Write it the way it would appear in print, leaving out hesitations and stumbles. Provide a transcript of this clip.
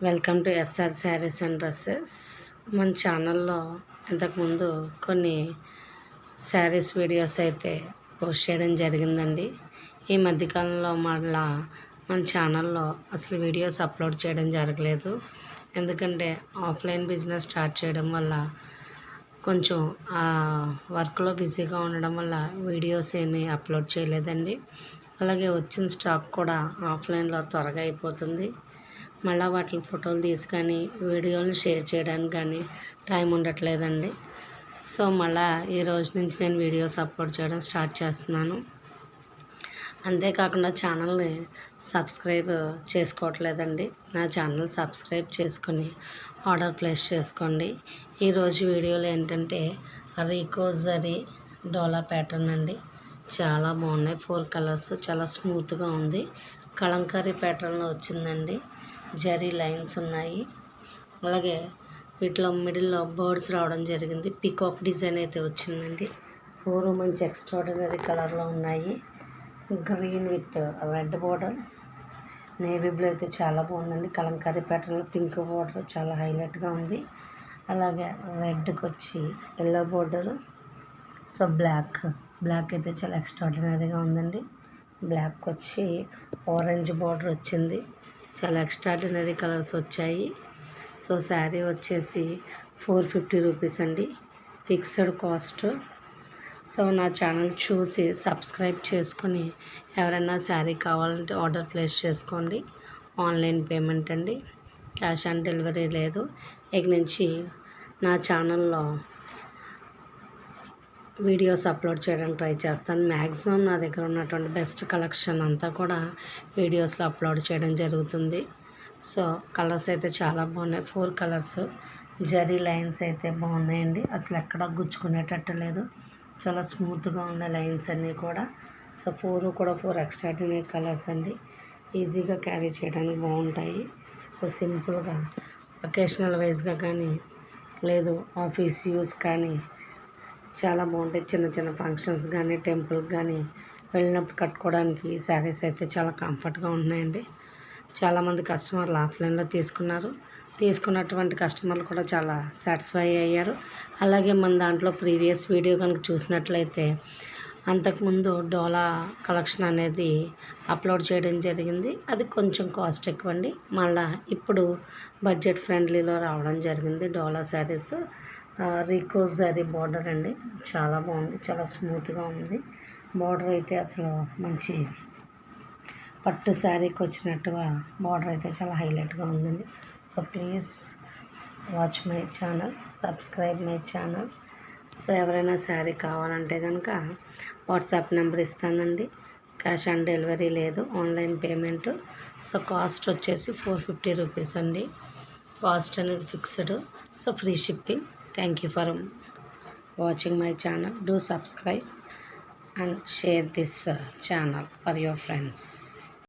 Welcome to SR sarees and dresses. మన ఛానల్లో ఇంతకుముందు కొన్ని శారీస్ వీడియోస్ అయితే పోస్ట్ చేయడం జరిగిందండి. ఈ మధ్యకాలంలో మళ్ళా మన ఛానల్లో అసలు వీడియోస్ అప్లోడ్ చేయడం జరగలేదు. ఎందుకంటే ఆఫ్లైన్ బిజినెస్ స్టార్ట్ చేయడం వల్ల కొంచెం వర్క్లో బిజీగా ఉండడం వల్ల వీడియోస్ ఏమీ అప్లోడ్ చేయలేదండి. అలాగే వచ్చిన స్టాక్ కూడా ఆఫ్లైన్లో త్వరగా అయిపోతుంది. మళ్ళీ వాటి ఫోటోలు తీసి కానీ వీడియోలు షేర్ చేయడానికి కానీ టైం ఉండట్లేదండి. సో మళ్ళీ ఈ రోజు నుంచి నేను వీడియోస్ అప్లోడ్ చేయడం స్టార్ట్ చేస్తున్నాను. అంతేకాకుండా ఛానల్ని సబ్స్క్రైబ్ చేసుకోవట్లేదండి. నా ఛానల్ సబ్స్క్రైబ్ చేసుకొని ఆర్డర్ ప్లేస్ చేసుకోండి. ఈరోజు వీడియోలో ఏంటంటే రీకో జరీ డోలా ప్యాటర్న్ అండి. చాలా బాగున్నాయి. 4 కలర్స్, చాలా స్మూత్గా ఉంది. కలంకారీ ప్యాటర్న్లో వచ్చిందండి. జరీ లైన్స్ ఉన్నాయి. అలాగే వీటిలో మిడిల్లో బర్డ్స్ రావడం జరిగింది. పికాక్ డిజైన్ అయితే వచ్చిందండి. 4 మంచి ఎక్స్ట్రాడినరీ కలర్లో ఉన్నాయి. Green with red border, navy blue అయితే చాలా బాగుందండి. కలంకారీ ప్యాటర్న్లో పింక్ బోర్డర్ చాలా హైలైట్గా ఉంది. అలాగే రెడ్కి వచ్చి ఎల్లో బోర్డరు, సో బ్లాక్ అయితే చాలా ఎక్స్ట్రాడినరీగా ఉందండి. బ్లాక్ వచ్చి ఆరెంజ్ బార్డర్ వచ్చింది. చాలా ఎక్స్ట్రాడినరీ కలర్స్ వచ్చాయి. సో శారీ వచ్చేసి 450 రూపీస్ అండి, ఫిక్స్డ్ కాస్ట్. సో నా ఛానల్ చూసి సబ్స్క్రైబ్ చేసుకొని ఎవరైనా శారీ కావాలంటే ఆర్డర్ ప్లేస్ చేసుకోండి. ఆన్లైన్ పేమెంట్ అండి, క్యాష్ ఆన్ డెలివరీ లేదు. ఇక నుంచి నా ఛానల్లో వీడియోస్ అప్లోడ్ చేయడానికి ట్రై చేస్తాను. మ్యాక్సిమం నా దగ్గర ఉన్నటువంటి బెస్ట్ కలెక్షన్ అంతా కూడా వీడియోస్లో అప్లోడ్ చేయడం జరుగుతుంది. సో కలర్స్ అయితే చాలా బాగున్నాయి. 4 కలర్స్, జరీ లైన్స్ అయితే బాగున్నాయండి. అసలు ఎక్కడ గుచ్చుకునేటట్టు లేదు. చాలా స్మూత్గా ఉన్న లైన్స్ అన్నీ కూడా. సో 4 ఎక్స్ట్రాడినరీ కలర్స్ అండి. ఈజీగా క్యారీ చేయడానికి బాగుంటాయి. సో సింపుల్గా అకేషనల్ వైజ్గా కానీ లేదు ఆఫీస్ యూస్ కానీ చాలా బాగుంటాయి. చిన్న చిన్న ఫంక్షన్స్ కానీ టెంపుల్కి కానీ వెళ్ళినప్పుడు కట్టుకోవడానికి ఈ శారీస్ అయితే చాలా కంఫర్ట్గా ఉన్నాయండి. చాలామంది కస్టమర్లు ఆఫ్లైన్లో తీసుకున్నటువంటి కస్టమర్లు కూడా చాలా సాటిస్ఫై అయ్యారు. అలాగే మన దాంట్లో ప్రీవియస్ వీడియో కనుక చూసినట్లయితే అంతకుముందు డోలా కలెక్షన్ అనేది అప్లోడ్ చేయడం జరిగింది. అది కొంచెం కాస్ట్ ఎక్కువ అండి. మళ్ళీ ఇప్పుడు బడ్జెట్ ఫ్రెండ్లీలో రావడం జరిగింది. డోలా శారీస్ రీకో జరీ బార్డర్ అండి. చాలా బాగుంది, చాలా స్మూత్గా ఉంది. బార్డర్ అయితే అసలు మంచి పట్టు శారీకి వచ్చినట్టుగా బార్డర్ అయితే చాలా హైలైట్గా ఉందండి. So please watch my channel, subscribe my channel. So ఎవరైనా శారీ కావాలంటే కనుక వాట్సాప్ నెంబర్ ఇస్తానండి. క్యాష్ ఆన్ డెలివరీ లేదు, ఆన్లైన్ పేమెంట్. సో కాస్ట్ వచ్చేసి 450 రూపీస్ అండి. కాస్ట్ అనేది fixed. So free shipping. Thank you for watching my channel. Do subscribe and share this channel for your friends.